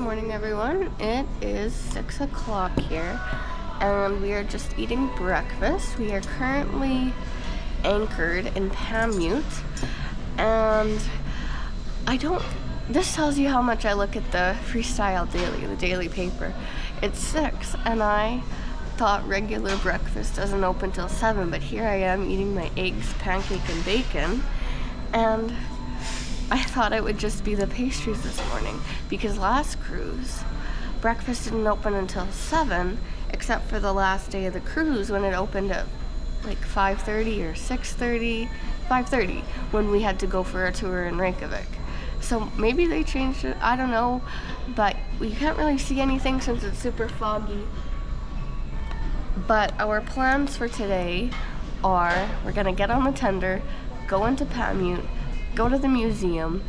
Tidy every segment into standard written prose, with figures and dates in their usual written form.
morning, everyone. It is 6 o'clock here, and we are just eating breakfast. We are currently anchored in Paamiut, and this tells you how much I look at the Freestyle Daily, the daily paper. It's 6, and I thought regular breakfast doesn't open till 7, but here I am eating my eggs, pancake, and bacon, and I thought it would just be the pastries this morning, because last cruise, breakfast didn't open until 7, except for the last day of the cruise when it opened at like 5:30 or 6:30, 5:30, when we had to go for a tour in Reykjavik. So maybe they changed it, I don't know, but we can't really see anything since it's super foggy. But our plans for today are, we're gonna get on the tender, go into Paamiut, go to the museum,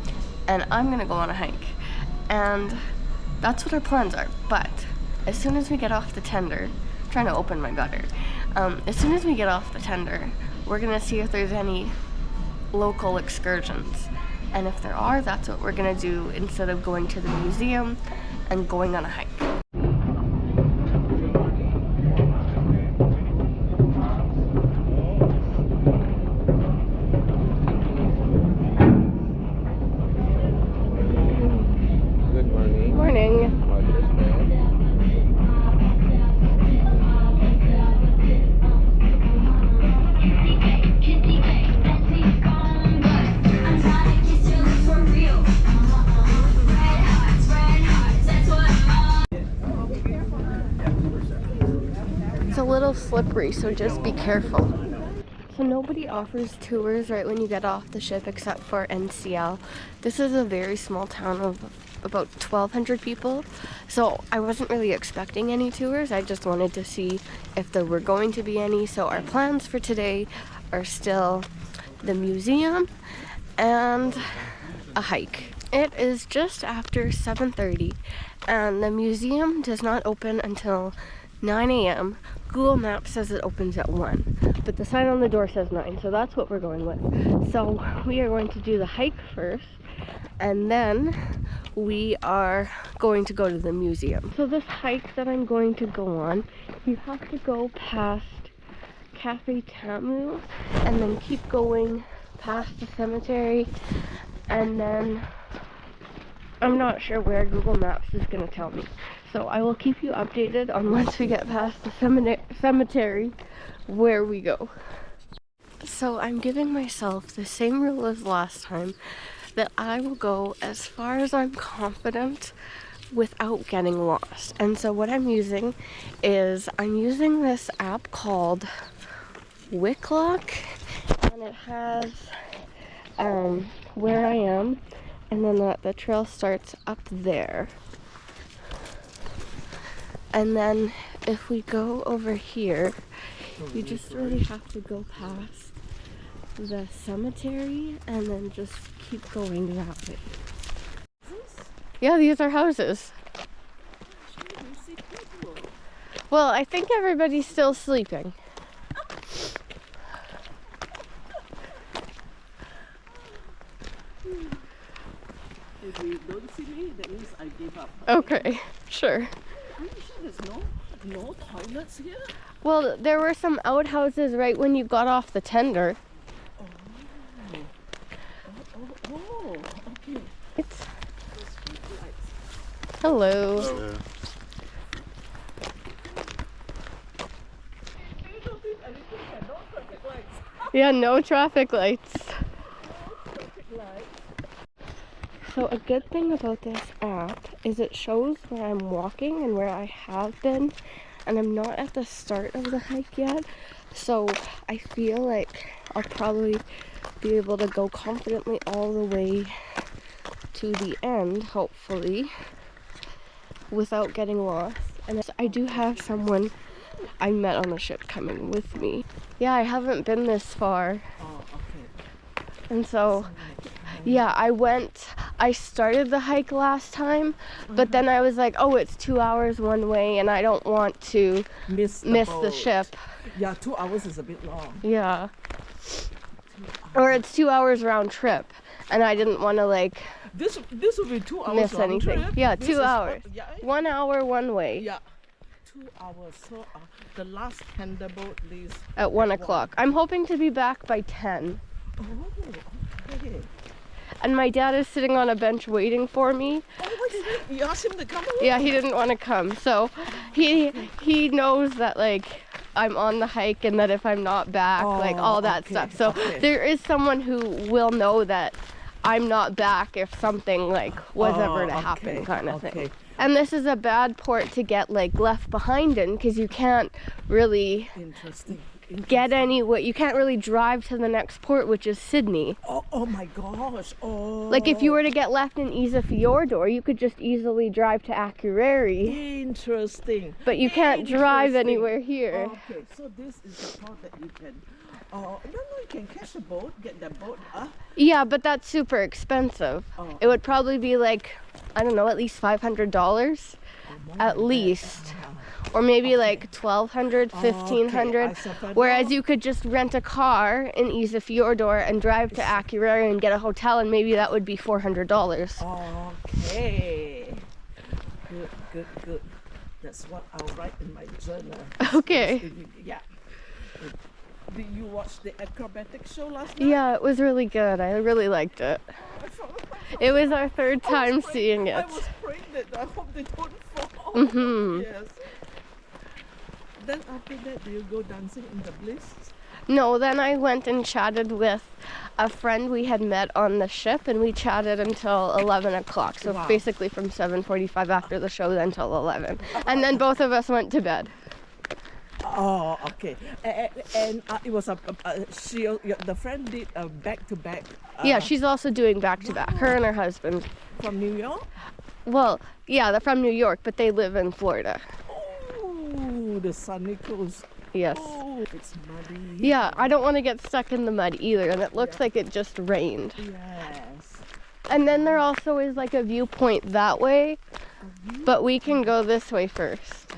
and I'm gonna go on a hike. And that's what our plans are. But as soon as we get off the tender, I'm trying to open my gutter. As soon as we get off the tender, we're gonna see if there's any local excursions. And if there are, that's what we're gonna do instead of going to the museum and going on a hike. It's a little slippery, so just be careful. So nobody offers tours right when you get off the ship except for NCL. This is a very small town of about 1,200 people, so I wasn't really expecting any tours. I just wanted to see if there were going to be any. So our plans for today are still the museum and a hike. It is just after 7:30 and the museum does not open until 9 a.m. Google Maps says it opens at 1, but the sign on the door says 9, so that's what we're going with. So we are going to do the hike first, and then we are going to go to the museum. So this hike that I'm going to go on, you have to go past Cafe Tamu, and then keep going past the cemetery, and then I'm not sure where Google Maps is going to tell me. So I will keep you updated on once we get past the cemetery where we go. So I'm giving myself the same rule as last time, that I will go as far as I'm confident without getting lost. And so what I'm using is, I'm using this app called Wikiloc, and it has where I am, and then the trail starts up there. And then if we go over here, you just really have to go past the cemetery and then just keep going that way. Yeah, these are houses. Well, I think everybody's still sleeping. If you don't see me, that means I give up. Okay, sure. Are you sure there's no toilets here? Well, there were some outhouses right when you got off the tender. Oh, okay. Hello. Hello. Yeah, no traffic lights. So a good thing about this app is it shows where I'm walking and where I have been, and I'm not at the start of the hike yet, so I feel like I'll probably be able to go confidently all the way to the end, hopefully, without getting lost. And I do have someone I met on the ship coming with me. Yeah, I haven't been this far. Oh, okay. And so, yeah, I started the hike last time, but then I was like, oh, it's 2 hours one way, and I don't want to miss the ship. Yeah, 2 hours is a bit long. Yeah. Or it's 2 hours round trip, and I didn't want to, like, This will be 2 hours miss round anything. trip. Yeah, This 2 is hours. 1 hour one way. Yeah, 2 hours. So the last tender boat leaves At 1 o'clock. I'm hoping to be back by 10. Oh, okay. And my dad is sitting on a bench waiting for me. Oh, why didn't you ask him to come along? Yeah, he didn't want to come. So he knows that like I'm on the hike and that if I'm not back, like all that stuff. So there is someone who will know that I'm not back if something like was ever to happen, kind of thing. And this is a bad port to get like left behind in because you can't really get anywhere. You can't really drive to the next port, which is Sydney. Oh my gosh. Oh. Like if you were to get left in Isafjordur, you could just easily drive to Akureyri. Interesting. But you can't drive anywhere here. Okay, so this is the part that you can. No, you can catch a boat, get the boat. Yeah, but that's super expensive. It would probably be like, I don't know, at least $500, at least. Or maybe like 1,200, 1,500. Whereas you could just rent a car in Isafjordur and drive to Akureyri and get a hotel, and maybe that would be $400. Okay. Good. That's what I'll write in my journal. Okay. Yeah. Did you watch the acrobatic show last night? Yeah, it was really good. I really liked it. It was our third time seeing it. I was praying that I hope they don't fall. Mm-hmm. Yes. Then after that, do you go dancing in the bliss? No, then I went and chatted with a friend we had met on the ship, and we chatted until 11 o'clock. So basically from 7:45 after the show then till 11. And then both of us went to bed. Oh, okay. And it was the friend did a back-to-back. Yeah, she's also doing back-to-back. Her and her husband. From New York? Well, yeah, they're from New York, but they live in Florida. Oh, the sunny coast. Yes. Oh, it's muddy. Yeah, I don't want to get stuck in the mud either, and it looks like it just rained. Yes. And then there also is like a viewpoint that way, but we can go this way first.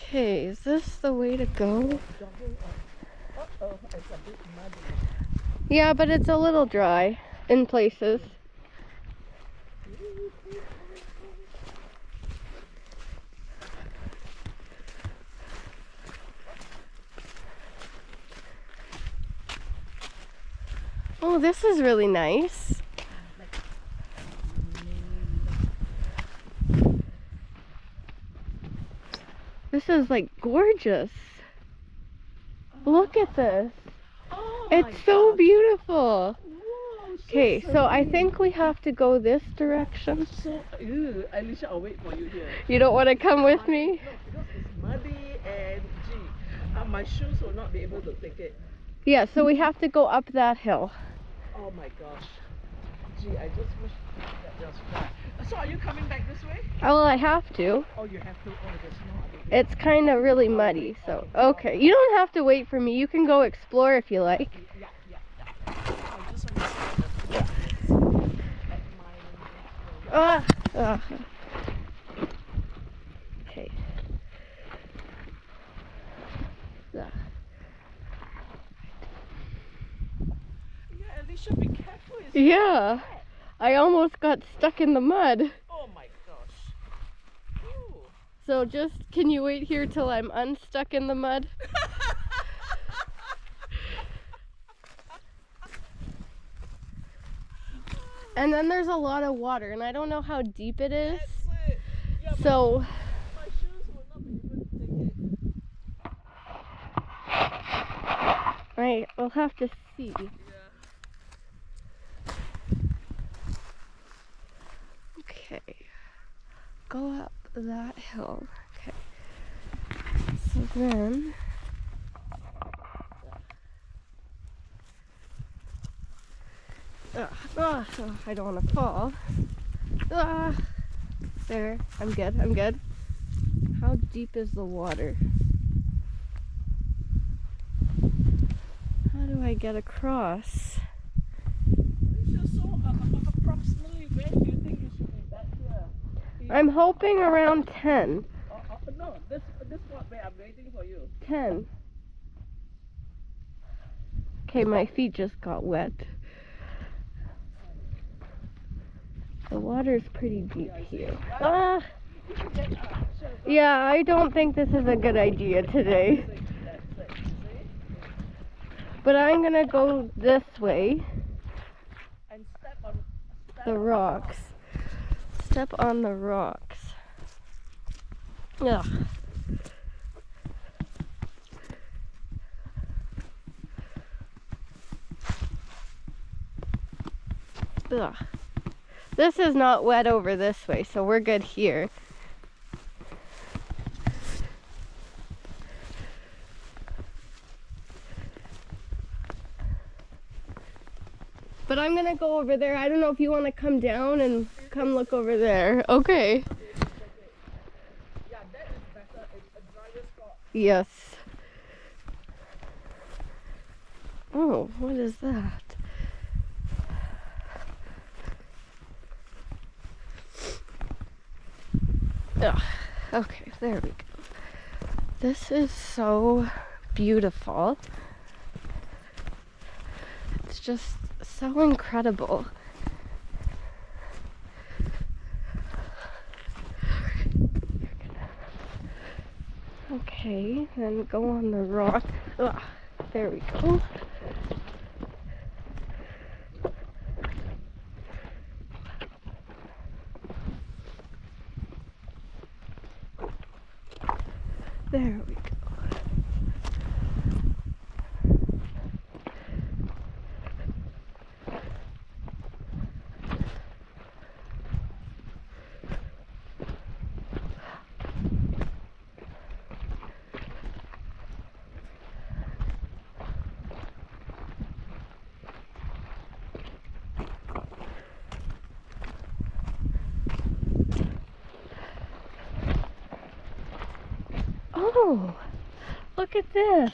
Okay, is this the way to go? Uh-oh, it's a bit muddy. Yeah, but it's a little dry in places. Oh, this is really nice. This is like gorgeous. Look at this. It's so beautiful. Okay, so I think we have to go this direction. Alicia, I'll wait for you here. You don't want to come with me? No, because it's muddy and my shoes will not be able to take it. Yeah, so we have to go up that hill. Oh my gosh. I just wish that was far. So are you coming back this way? Oh, well, I have to. Oh, you have to. Oh, there's no other way. It's kind of really muddy, so okay. You don't have to wait for me. You can go explore if you like. Yeah. I just want to see Okay. Yeah, Alicia, be careful. Yeah, I almost got stuck in the mud. Oh my gosh. Ooh. So can you wait here till I'm unstuck in the mud? And then there's a lot of water, and I don't know how deep it is. That's it. Yeah, So my shoes will not be able to take it. right, we'll have to see. Okay, go up that hill. Okay, so then so I don't want to fall. There, I'm good. How deep is the water? How do I get across? Alicia, so approximately when do you think you should be back here? I'm hoping around 10. No, this spot where I'm waiting for you. 10. Okay, my feet just got wet. The water's pretty deep here. Ah! Yeah, I don't think this is a good idea today. But I'm gonna go this way. And step on The rocks. Step on the rocks. Ugh. Ugh. This is not wet over this way, so we're good here. But I'm gonna go over there. I don't know if you want to come down and come look over there. Okay. Yeah, that is better. It's a drier spot. Yes. Oh, what is that? Ugh. Okay, there we go. This is so beautiful. It's just so incredible. Okay, then go on the rock. Ugh, there we go. There we go. Oh, look at this.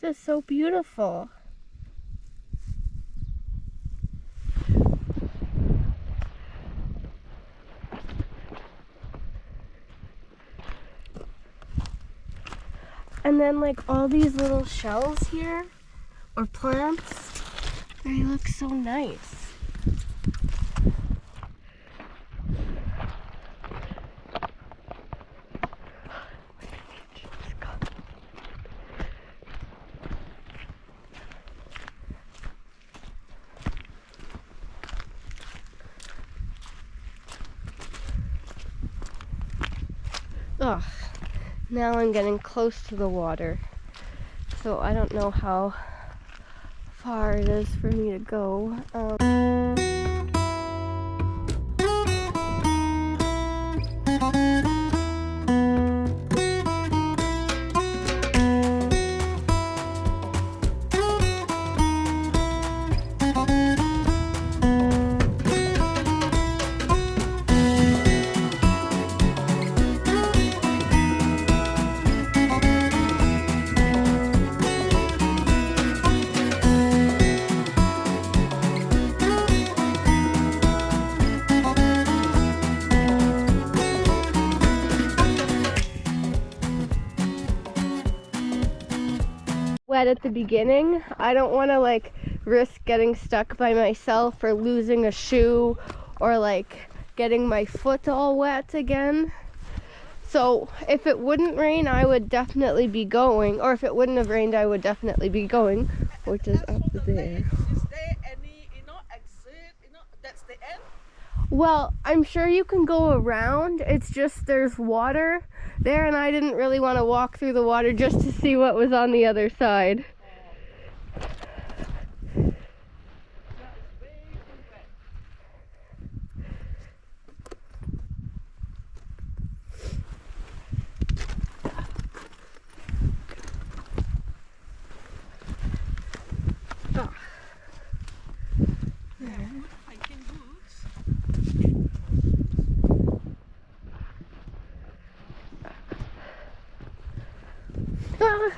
This is so beautiful. And then like all these little shells here, or plants, they look so nice. Ugh, now I'm getting close to the water, so I don't know how far it is for me to go. Wet at the beginning. I don't want to like risk getting stuck by myself or losing a shoe or like getting my foot all wet again. So if it wouldn't rain, I would definitely be going, or if it wouldn't have rained, I would definitely be going, which is up there. Is there any, exit? That's the end? Well, I'm sure you can go around. It's just there's water there, and I didn't really want to walk through the water just to see what was on the other side.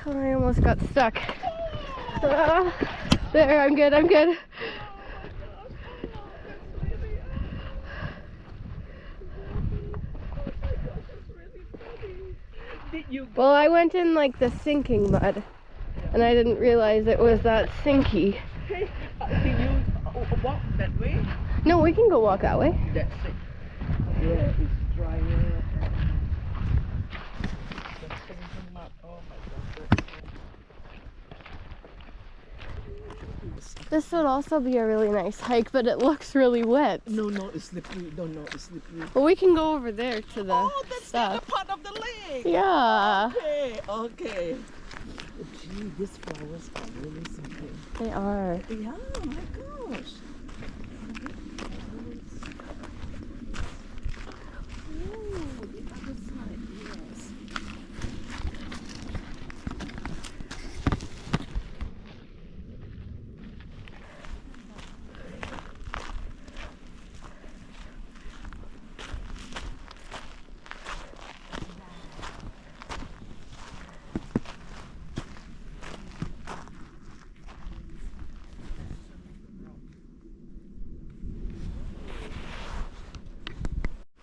I almost got stuck. There, I'm good, I'm good. Well, I went in like the sinking mud, and I didn't realize it was that sinky. Did you walk that way? No, we can go walk that way. That's it. Yeah, it's drier and there's some mud. Oh my god, This would also be a really nice hike, but it looks really wet. no, it's slippery. No, it's slippery. Well, we can go over there to the Oh, that's the other stuff. part of the lake. Yeah, Okay. Gee, these flowers are really something. they are. Yeah, my gosh. Oh, the other side, yes.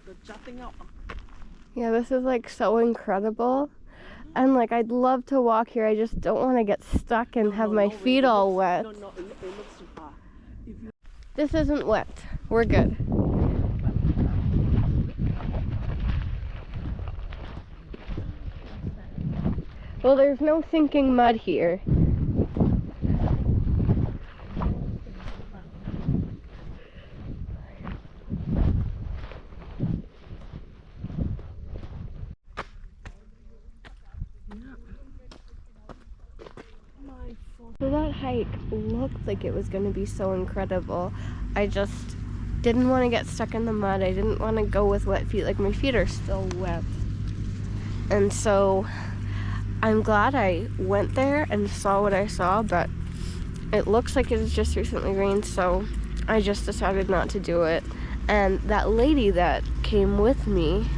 The jutting out. Yeah, this is like so incredible. And like, I'd love to walk here. I just don't want to get stuck and have my feet all wet. No, it looks too far. If you This isn't wet. We're good. Well, there's no sinking mud here. So that hike looked like it was going to be so incredible. I just didn't want to get stuck in the mud. I didn't want to go with wet feet. Like, my feet are still wet. And so I'm glad I went there and saw what I saw, but it looks like it has just recently rained, so I just decided not to do it. And that lady that came with me,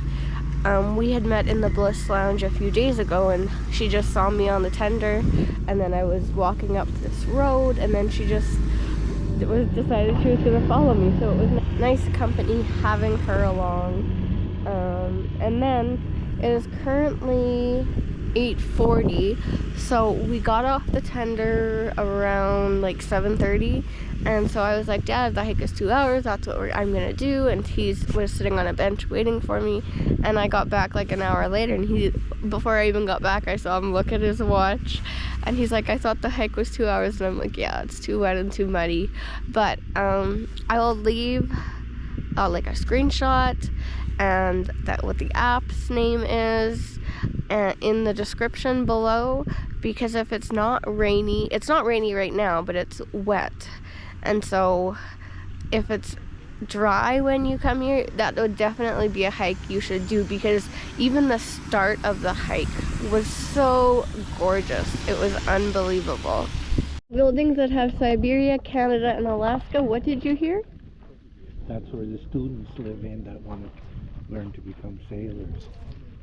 we had met in the Bliss Lounge a few days ago, and she just saw me on the tender, and then I was walking up this road, and then she just decided she was going to follow me, so it was nice company having her along. And then it is currently 8:40, so we got off the tender around like 7:30, and so I was like, Dad, the hike is 2 hours, that's what I'm gonna do, and he was sitting on a bench waiting for me, and I got back like an hour later, and before I even got back, I saw him look at his watch, and he's like, I thought the hike was 2 hours, and I'm like, yeah, it's too wet and too muddy, but I will leave like a screenshot and that what the app's name is in the description below, because if it's not rainy right now, but it's wet, and so if it's dry when you come here, that would definitely be a hike you should do, because even the start of the hike was so gorgeous. It was unbelievable. Buildings that have Siberia, Canada, and Alaska. What did you hear? That's where the students live in that want to learn to become sailors.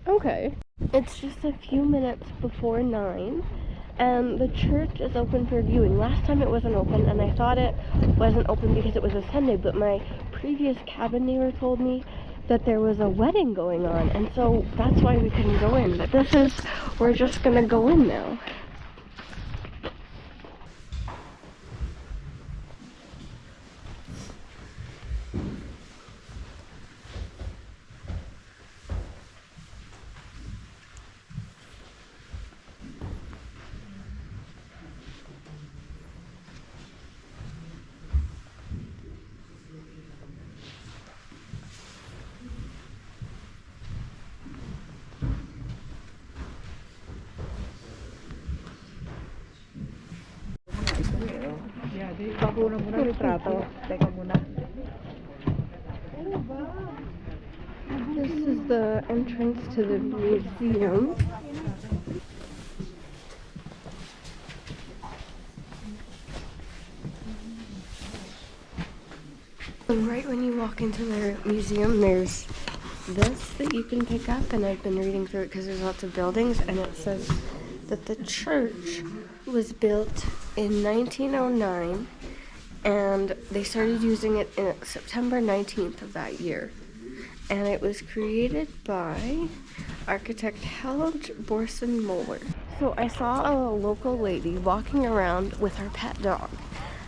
Okay. It's just a few minutes before 9, and the church is open for viewing. Last time it wasn't open, and I thought it wasn't open because it was a Sunday, but my previous cabin neighbor told me that there was a wedding going on, and so that's why we couldn't go in. But we're just gonna go in now. Bakuna muna litrato. Teka muna. This is the entrance to the museum. And right when you walk into the museum, there's this that you can pick up, and I've been reading through it because there's lots of buildings, and it says that the church was built in 1909, and they started using it in September 19th of that year. And it was created by architect Helge Borsen Moller. So I saw a local lady walking around with her pet dog,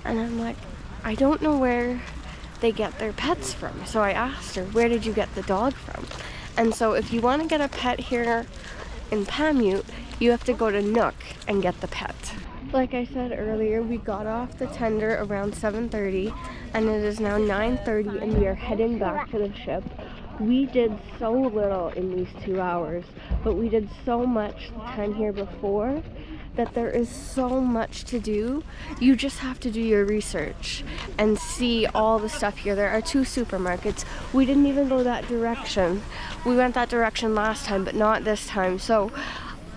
and I'm like, I don't know where they get their pets from. So I asked her, where did you get the dog from? And so if you want to get a pet here in Paamiut, you have to go to Nook and get the pet. Like I said earlier, we got off the tender around 7:30 and it is now 9:30 and we are heading back to the ship. We did so little in these 2 hours, but we did so much the time here before that there is so much to do. You just have to do your research and see all the stuff here. There are 2 supermarkets. We didn't even go that direction. We went that direction last time, but not this time. So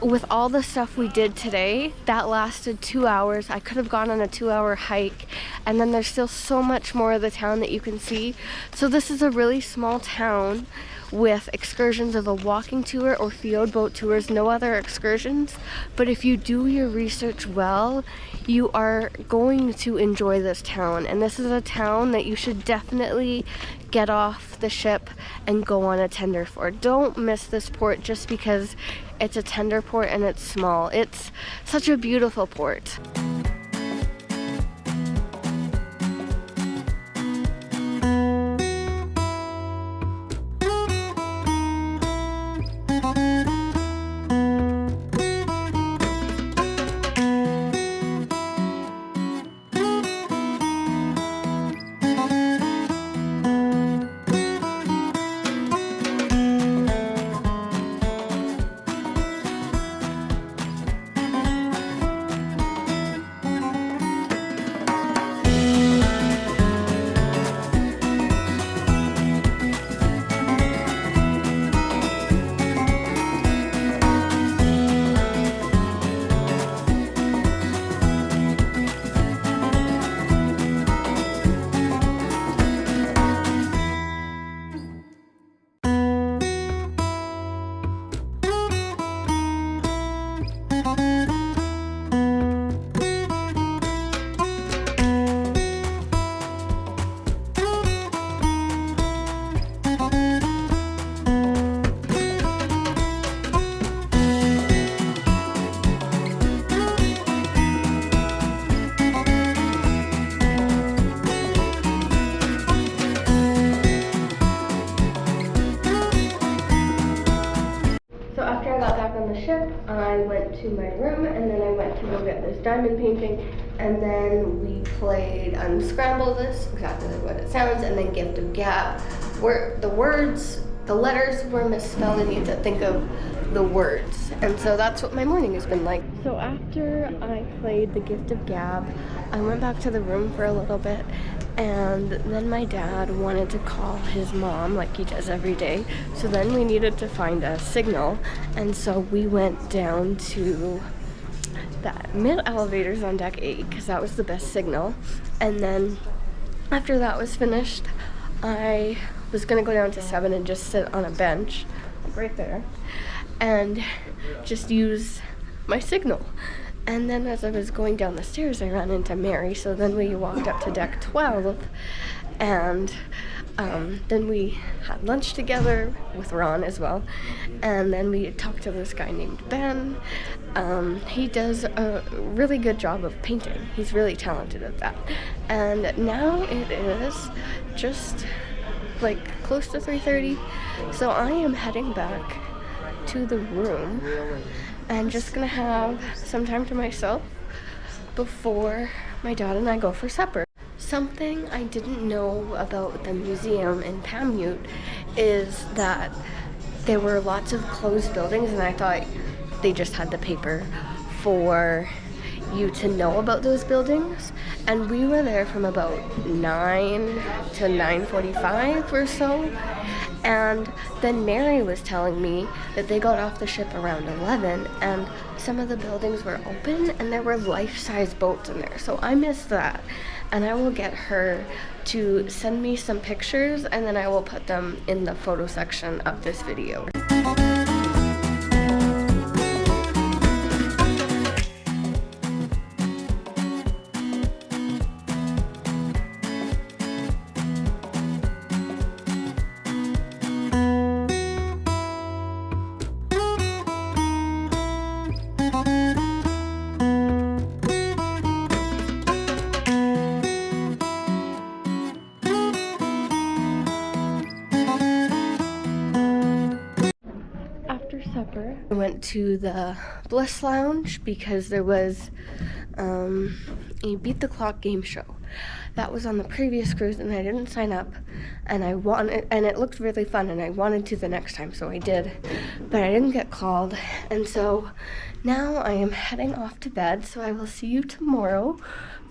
with all the stuff we did today, that lasted 2 hours. I could have gone on a 2-hour hike, and then there's still so much more of the town that you can see. So this is a really small town with excursions of a walking tour or fjord boat tours, no other excursions. But if you do your research well, you are going to enjoy this town. And this is a town that you should definitely get off the ship and go on a tender for. Don't miss this port just because it's a tender port and it's small. It's such a beautiful port. I went to my room and then I went to go get this diamond painting, and then we played Unscramble This, exactly like what it sounds, and then Gift of Gab, where the letters were misspelled and you had to think of the words. And so that's what my morning has been like. So after I played the Gift of Gab, I went back to the room for a little bit, and then my dad wanted to call his mom like he does every day. So then we needed to find a signal, and so we went down to the mid elevators on deck 8 because that was the best signal. And then after that was finished, I was gonna go down to 7 and just sit on a bench like right there and just use my signal. And then as I was going down the stairs, I ran into Mary. So then we walked up to deck 12, and then we had lunch together with Ron as well. And then we talked to this guy named Ben. He does a really good job of painting. He's really talented at that. And now it is just like close to 3:30. So I am heading back to the room and just gonna have some time to myself before my dad and I go for supper. Something I didn't know about the museum in Paamiut is that there were lots of closed buildings, and I thought they just had the paper for you to know about those buildings. And we were there from about 9 to 9:45 or so. And then Mary was telling me that they got off the ship around 11 and some of the buildings were open and there were life-size boats in there. So I missed that, and I will get her to send me some pictures and then I will put them in the photo section of this video. supper. I went to the Bliss Lounge because there was a Beat the Clock game show that was on the previous cruise, and I didn't sign up, and it looked really fun, and I wanted to the next time, so I did, but I didn't get called, and so now I am heading off to bed. So I will see you tomorrow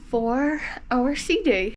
for our sea day.